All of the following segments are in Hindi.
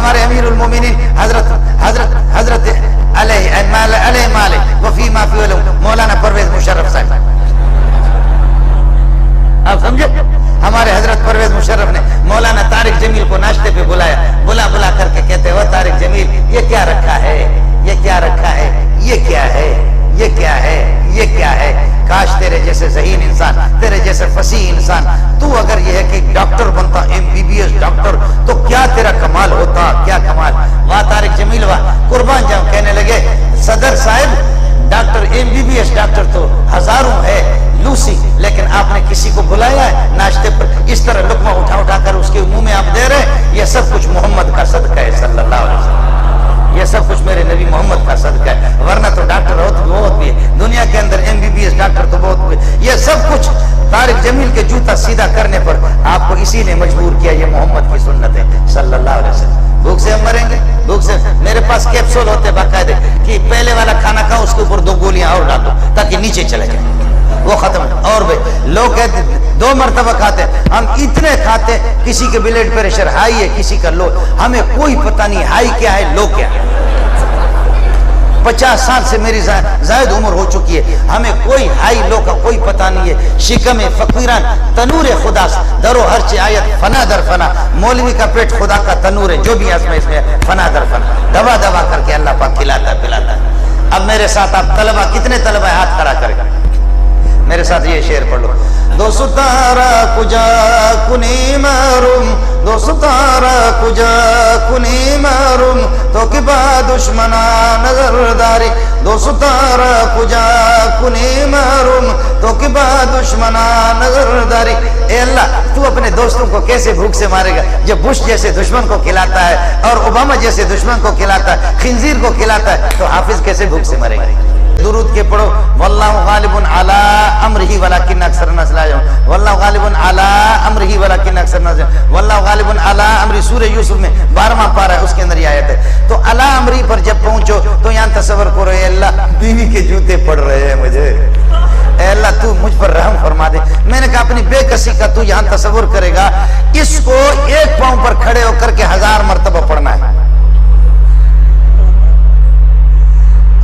हमारे अमीरुल मोमिनीन हजरत हजरत हजरत वफी माफी मौलाना परवेज मुशर्रफ साहब, आप समझे? हमारे हजरत परवेज मुशर्रफ ने मौलाना तारिक जमील को नाश्ते पे बुलाया, बुला बुला करके कहते हो तारिक जमील ये क्या रखा है, ये क्या रखा है, ये क्या है, ये क्या है, ये क्या है। काश तेरे जैसे ज़हीन इंसान, तेरे जैसे फसीह इंसान, तू अगर ये है कि डॉक्टर बनता, MBBS डॉक्टर, तो क्या तेरा कमाल होता, क्या कमाल। वाह तारिक जमील वाह, कुर्बान जाऊं। कहने लगे सदर साहब डॉक्टर MBBS डॉक्टर तो हजारों है लूसी, लेकिन आपने किसी को बुलाया है नाश्ते पर, इस तरह लुकमा उठा उठा कर उसके मुंह में आप दे रहे हैं। ये सब कुछ मोहम्मद का सदका है सल्लल्लाहु अलैहि वसल्लम, ये सब कुछ मेरे नबी मोहम्मद का सदका है। वरना तो डॉक्टर बहुत भी है दुनिया के अंदर, MBBS डॉक्टर तो बहुत हुए। ये सब कुछ तारिक जमील के जूता सीधा करने पर आपको इसी ने मजबूर किया। ये मोहम्मद की सुन्नत है सल्लल्लाहु अलैहि वसल्लम। भूख से हम मरेंगे, भूख से। मेरे पास कैप्सूल होते बाकायदे कि पहले वाला खाना खाओ, उसके ऊपर 2 गोलियां और डाल दो ताकि नीचे चले जाए, वो खत्म। और भाई लोग कहते 2 मरतबा खाते, हम इतने खाते, किसी के ब्लड प्रेशर हाई है, किसी का लो, हमें कोई पता नहीं हाई क्या है लो क्या है। 50 साल से मेरी जायद उम्र हो चुकी है, हमें कोई हाई लो का कोई पता नहीं है। शिकम फकीरान तनूर खुदा दरो हर आयत फना दर फना, मौलवी का पेट खुदा का तनूर है, जो भी इसमें फना दर फना, दबा दबा करके अल्लाह पाक खिलाता पिलाता। अब मेरे साथ आप तलबा, कितने तलबा हाथ खड़ा करेगा, मेरे साथ ये शेर पढ़ लो। दोस्तारा कुजा कुनी मारूम, दोस्तारा कुजा कुनी मारूम, तो कि बा दुश्मना नजरदारी, दोस्तारा कुजा कुनी मारूम, तो कि बा दुश्मना नजरदारी। ए अल्लाह, तू अपने दोस्तों को कैसे भूख से मारेगा जब बुश जैसे दुश्मन को खिलाता है और ओबामा जैसे दुश्मन को खिलाता है, खिंजीर को खिलाता है, तो हाफिज कैसे भूख से मरेगा। दुरूद के पढ़ो, वल्लाहु गालिबुन अला अम्रिही वलाकिन अक्सर अन्नास ला यअलमून, वल्लाहु गालिबुन अला अम्रिही वलाकिन अक्सर अन्नास ला यअलमून, वल्लाहु गालिबुन अला अम्री। सूरह यूसुफ में 12वां पारा है, उसके अंदर ये आयत है। तो अला अम्री पर जब पहुंचो तो यहाँ तसव्वुर करो, ए अल्लाह बीवी के जूते पड़ रहे हैं मुझे, ए अल्लाह तू मुझ पर रहम फरमा दे। मैंने कहा अपनी बेकसी का तू यहाँ तसव्वुर करेगा, इसको एक पांव पर खड़े होकर के 1000 मरतबा पढ़ना है।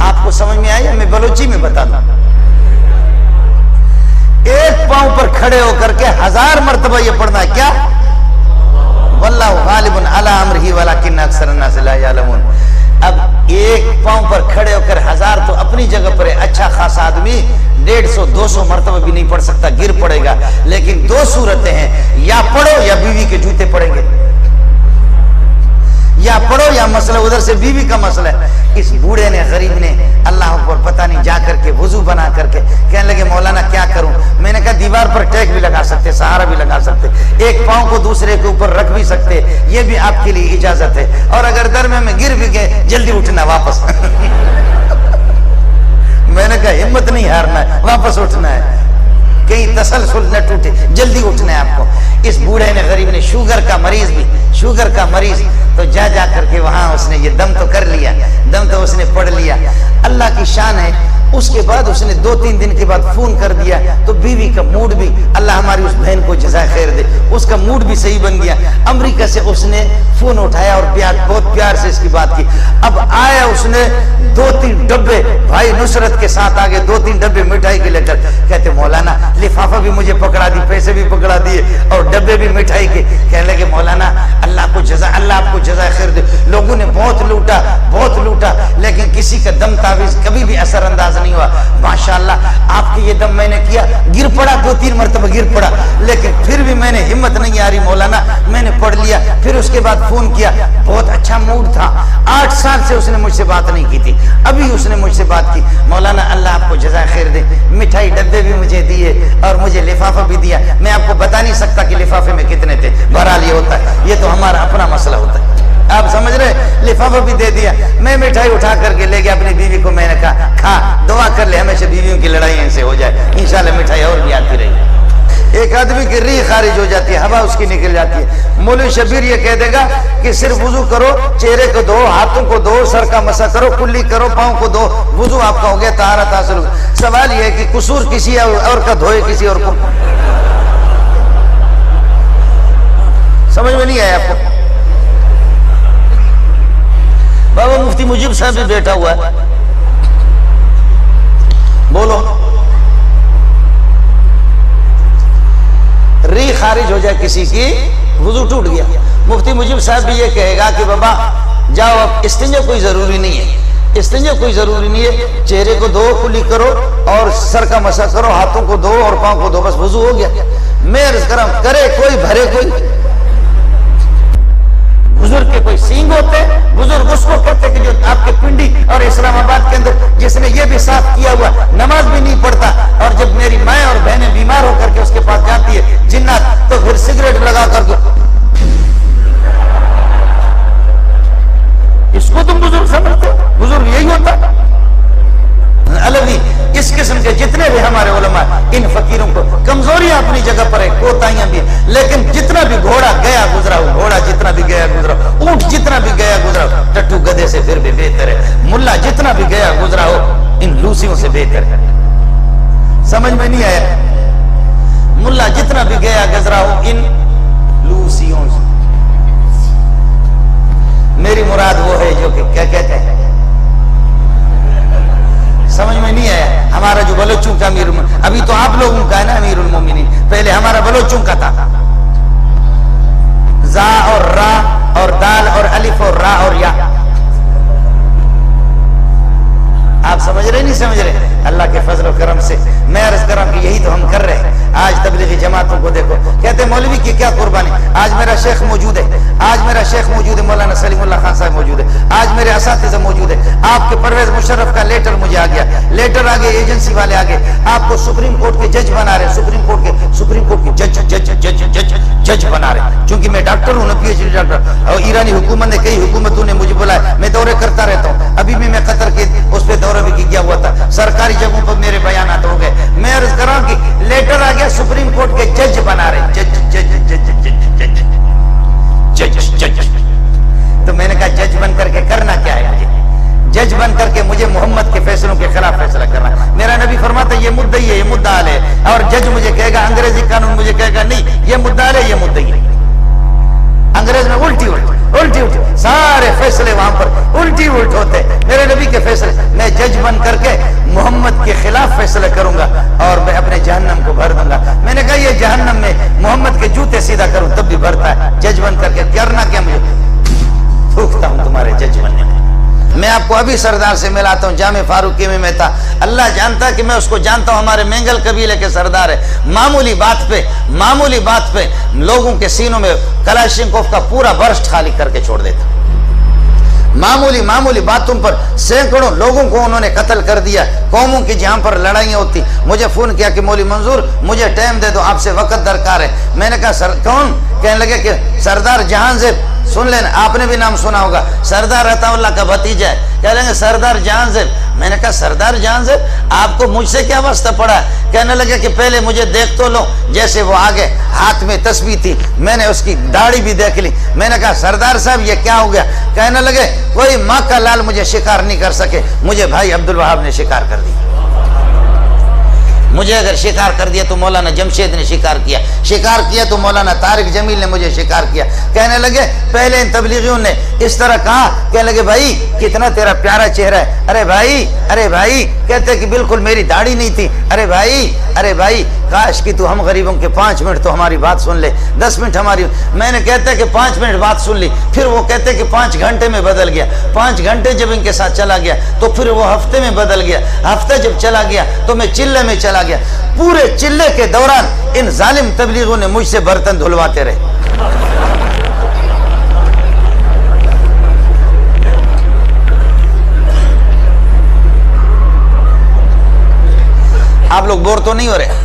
आपको समझ में आया? मैं बलोची में बता दूं, एक पांव पर खड़े होकर के 1000 मरतबा ये पढ़ना है। क्या? वल्लाहु गालिबुन अला अम्रिही वलाकिन अक्सर अन्नास ला यअलमून। अब एक पांव पर खड़े होकर 1000 तो अपनी जगह पर है, अच्छा खासा आदमी 150-200 मरतबा भी नहीं पढ़ सकता, गिर पड़ेगा। लेकिन 2 सूरतें हैं, या पढ़ो या बीवी के जूते पड़ेंगे, या पढ़ो या मसला उधर से बीवी का मसला है। इस बूढ़े ने, गरीब ने, अल्लाह पर पता नहीं जा करके वुजू बना करके कहने लगे मौलाना क्या करूं। मैंने कहा दीवार पर टैग भी लगा सकते, सहारा भी लगा सकते, एक पांव को दूसरे के ऊपर रख भी सकते, ये भी आपके लिए इजाजत है। और अगर दरमियान में गिर भी गए जल्दी उठना वापस मैंने कहा हिम्मत नहीं हारना है, वापस उठना है, कहीं तसलसल न टूटे, जल्दी उठना है आपको। इस बूढ़े ने, गरीब ने, शुगर का मरीज भी, शुगर का मरीज, तो जा करके वहां उसने ये दम तो कर लिया, दम तो उसने पढ़ लिया, अल्लाह की शान है। उसके बाद उसने 2-3 दिन के बाद फोन कर दिया, तो बीवी का मूड भी, अल्लाह हमारी उस बहन को जज़ा खैर दे, उसका मूड भी सही बन गया। अमेरिका से उसने फोन उठाया और बहुत प्यार से इसकी बात की। अब आया उसने 2-3 डब्बे, भाई नुसरत के साथ आगे 2-3 डब्बे मिठाई के लेकर, कहते मौलाना लिफाफा भी मुझे पकड़ा दी, पैसे भी पकड़ा दिए और डब्बे भी मिठाई के। कहने लगे मौलाना अल्लाह आपको जज़ा खैर दे, लोगों ने बहुत लूटा, लेकिन किसी का दम तावीज कभी भी असरअंदाज नहीं हुआ। माशाअल्लाह आपके ये दम मैंने किया, गिर पड़ा 2-3 मरतबा गिर पड़ा, लेकिन फिर भी मैंने हिम्मत नहीं आ रही मौलाना, मैंने पढ़ लिया। फिर उसके बाद फोन किया, बहुत अच्छा मूड था। 8 साल से उसने मुझसे बात नहीं की थी, अभी उसने मुझसे बात की। मौलाना अल्लाह आपको जज़ा खैर दे, मिठाई डब्बे भी मुझे दिए और मुझे लिफाफा भी दिया। मैं आपको बता नहीं सकता कि लिफाफे में कितने थे, बहरहाल ये होता है, ये तो हमारा अपना मसला होता है, आप समझ रहे। लिफाफा भी दे दिया, मैं मिठाई उठा करके ले गया अपनी बीवी को। मैंने कहा खा, दुआ कर ले हमेशा बीवियों की लड़ाई इनसे हो जाए, इंशाल्लाह मिठाई और भी आती रही। एक आदमी की रीह खारिज हो जाती है, हवा उसकी निकल जाती है। मौलवी शबीर ये कह देगा कि सिर्फ वुजू करो, चेहरे को धो, हाथों को धो, सर का मसा करो, कुल्ली करो, पाँव को धो, वुजू आपका हो गया, तहारत हासिल हो गई। सवाल यह है कि कसूर किसी और का धोए किसी और को, समझ में नहीं आया आपको? मुफ्ती मुजीब साहब भी बैठा हुआ है, बोलो। री खारिज हो जाए किसी की, वुजू टूट गया, मुफ्ती मुजीब साहब भी ये कहेगा कि बाबा जाओ, अब इस्तिंजा कोई जरूरी नहीं है, इस्तिंजा कोई जरूरी नहीं है, चेहरे को धो, कुली करो और सर का मसा करो, हाथों को धो और पांव को धो, बस वुजू हो गया। मेर करम करे कोई, भरे कोई। बुजुर्ग के कोई सींग होते, बुजुर्ग उसको कहते कि जो आपके पिंडी और इस्लामाबाद के अंदर जिसने ये भी साफ किया हुआ, नमाज भी नहीं पढ़ता, और जब मेरी माँ और बहनें बीमार होकर के उसके पास जाती है जिन्नात, तो फिर सिगरेट लगा करके, इसको तुम बुजुर्ग समझते हो? बुजुर्ग यही होता। अलवी इस किस्म के जितने भी हमारे उलमा, इन फकीरों को कमजोरियां अपनी जगह पर है, कोताहियां भी, लेकिन जितना भी घोड़ा गया गुजरा हो, घोड़ा जितना भी गया गुजरा हो, ऊंट जितना भी गया गुजरा हो, टट्टू गधे से फिर भी बेहतर है, मुल्ला जितना भी गया गुजरा हो, इन लूसियों से बेहतर है। समझ में नहीं आया? मुल्ला जितना भी गया गुजरा हो, इन लूसियों से। मेरी मुराद वो है जो कि क्या कहते हैं, समझ में नहीं आया? हमारा जो बलोचों का अमीर, अभी तो आप लोगों का है ना अमीरुल मोमिनीन, पहले हमारा बलोचों का था। जा और रा और दाल और अलिफ और रा और या। आप समझ रहे नहीं समझ रहे? अल्लाह के फजल और करम से मैं अर्ज कर रहा हूं कि यही तो हम कर रहे हैं। आज तबलीगी जमातों को देखो, कहते मौलवी की क्या कुर्बानी। आज मेरा शेख मौजूद है, आज मेरा शेख मौजूद है, मौलाना सलीमुल्लाह खान साहब मौजूद है, आज मेरे असातिज़ा मौजूद है, आपके परवेज मुशर्रफ का लेटर मुझे आ गया, लेटर आ गया, एजेंसी वाले आ गए, आपको सुप्रीम कोर्ट के जज बना रहे, सुप्रीम कोर्ट के जज जज जज जज जज बना रहे। क्योंकि मैं डॉक्टर हूँ ना, पीएचडी डॉक्टर, और ईरानी हुकूमत ने, कई हुकूमतों ने मुझे बुलाया, मैं दौरे करता रहता हूँ। अभी भी मैं कतर के उस पर दौरा भी किया हुआ था, सरकारी जगहों पर मेरे बयानात हो गए। मैं अर्ज कर रहा हूं कि लेटर आ गया, सुप्रीम कोर्ट के जज बना रहे, जज जज जज जज जज जज जज। तो मैंने कहा जज बन करके करना क्या है मुझे? जज बन करके मुझे मोहम्मद के फैसलों के खिलाफ फैसला करना। मेरा नबी फरमाता ये मुद्दई है, ये मुद्दाल है, और जज मुझे कहेगा, अंग्रेजी कानून मुझे कहेगा नहीं ये मुद्दाल है, ये मुद्दई है। अंग्रेज में उल्टी सारे फैसले वहां पर उल्टी उल्ट होते। मेरे नबी के फैसले, मैं जज बन करके मोहम्मद के खिलाफ फैसला करूंगा और मैं अपने जहन्नम को भर दूंगा। मैंने कहा ये जहन्नम में मोहम्मद के जूते सीधा करूं तब भी भरता है, जज बन करके करना क्या? मुझे थूकता हूं तुम्हारे जज बनने में। मैं आपको अभी सरदार से मिलाता हूँ, जामे फारूकी में था, अल्लाह जानता है कि मैं उसको जानता हूँ, हमारे मेंगल कबीले के सरदार है। मामूली बात पे लोगों के सीनों में कलाशिनकोव का पूरा बर्स्ट खाली करके छोड़ देता। मामूली बातों पर सैकड़ों लोगों को उन्होंने कत्ल कर दिया। कौमों की जहां पर लड़ाइयां होती, मुझे फोन किया कि मौली मंजूर मुझे टाइम दे दो, आपसे वक्त दरकार है। मैंने कहा सर कौन? कहने लगे कि सरदार जहांजेब, सुन लेना, आपने भी नाम सुना होगा, सरदार अताउल्लाह का भतीजा है। कह लेंगे सरदार जहांजेब। मैंने कहा सरदार जहांजेब, आपको मुझसे क्या वास्ता पड़ा? कहने लगे कि पहले मुझे देख तो लो। जैसे वो आगे, हाथ में तस्बीह थी, मैंने उसकी दाढ़ी भी देख ली। मैंने कहा सरदार साहब ये क्या हो गया? कहने लगे कोई माँ का लाल मुझे शिकार नहीं कर सके, मुझे भाई अब्दुल वहाब ने शिकार कर दी। मुझे अगर शिकार कर दिया तो मौलाना जमशेद ने शिकार किया तो मौलाना तारिक जमील ने मुझे शिकार किया। कहने लगे पहले इन तबलीगियों ने इस तरह कहा, कहने लगे भाई कितना तेरा प्यारा चेहरा है, अरे भाई कहते कि बिल्कुल मेरी दाढ़ी नहीं थी, अरे भाई काश कि तू हम गरीबों के 5 मिनट तो हमारी बात सुन ले, 10 मिनट हमारी। मैंने कहते कि 5 मिनट बात सुन ली, फिर वो कहते कि 5 घंटे में बदल गया। 5 घंटे जब इनके साथ चला गया तो फिर वो हफ्ते में बदल गया। हफ्ता जब चला गया तो मैं चिल्ले में चला गया। पूरे चिल्ले के दौरान इन जालिम तबलीगों ने मुझसे बर्तन धुलवाते रहे। आप लोग बोर तो नहीं हो रहे?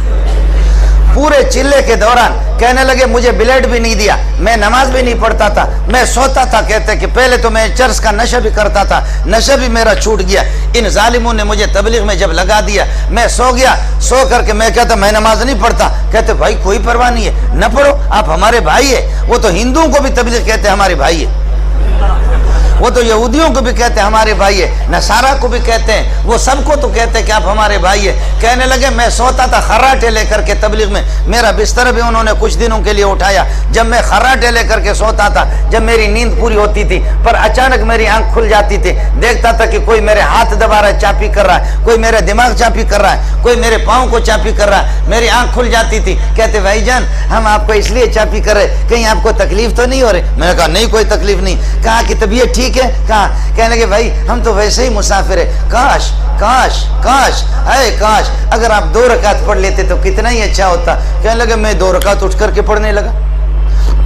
पूरे चिल्ले के दौरान कहने लगे मुझे ब्लेड भी नहीं दिया, मैं नमाज भी नहीं पढ़ता था, मैं सोता था। कहते कि पहले तो मैं चर्च का नशा भी करता था, नशा भी मेरा छूट गया। इन जालिमों ने मुझे तबलीग में जब लगा दिया, मैं सो गया। सो करके मैं कहता मैं नमाज नहीं पढ़ता। कहते भाई कोई परवाह नहीं है, न पढ़ो, आप हमारे भाई है। वो तो हिंदुओं को भी तबलीग कहते हमारे भाई है। वो तो यहूदियों को भी कहते हैं हमारे भाई है, नसारा को भी कहते हैं, वो सबको तो कहते हैं कि आप हमारे भाई है। कहने लगे मैं सोता था खर्राटे लेकर के तबलीग में, मेरा बिस्तर भी उन्होंने कुछ दिनों के लिए उठाया। जब मैं खर्राटे लेकर के सोता था, जब मेरी नींद पूरी होती थी, पर अचानक मेरी आंख खुल जाती थी, देखता था कि कोई मेरे हाथ दबा रहा है, चापी कर रहा है, कोई मेरा दिमाग चापी कर रहा है, कोई मेरे पाँव को चापी कर रहा है, मेरी आंख खुल जाती थी। कहते भाईजान हम आपको इसलिए चापी कर रहे, कहीं आपको तकलीफ तो नहीं हो रही? मैंने कहा नहीं कोई तकलीफ नहीं। कहा कि तबीयत ठीक है? कहा, कहने लगे भाई हम तो वैसे ही मुसाफिर है, काश काश काश है काश अगर आप 2 रकात पढ़ लेते तो कितना ही अच्छा होता। कहने लगे मैं 2 रकात उठ करके पढ़ने लगा,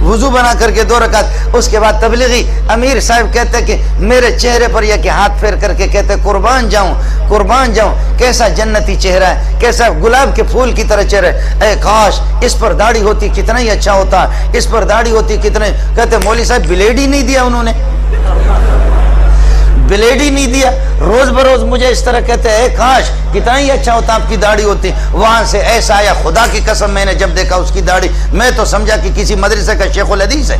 वुजू बना करके 2 रकात। उसके बाद तबलीगी अमीर साहब कहते कि मेरे चेहरे पर यह कि हाथ फेर करके कहते कुर्बान जाऊं कुर्बान जाऊं, कैसा जन्नती चेहरा है, कैसा गुलाब के फूल की तरह चेहरा है, काश इस पर दाढ़ी होती कितना ही अच्छा होता, इस पर दाढ़ी होती कितने। कहते मौली साहब ब्लेड ही नहीं दिया उन्होंने, ब्लेड ही नहीं दिया, रोज बरोज मुझे इस तरह कहते हैं काश कितना ही अच्छा होता आपकी दाढ़ी होती। वहां से ऐसा आया, खुदा की कसम मैंने जब देखा उसकी दाढ़ी, मैं तो समझा कि किसी मदरसे का शेखुल हदीस है।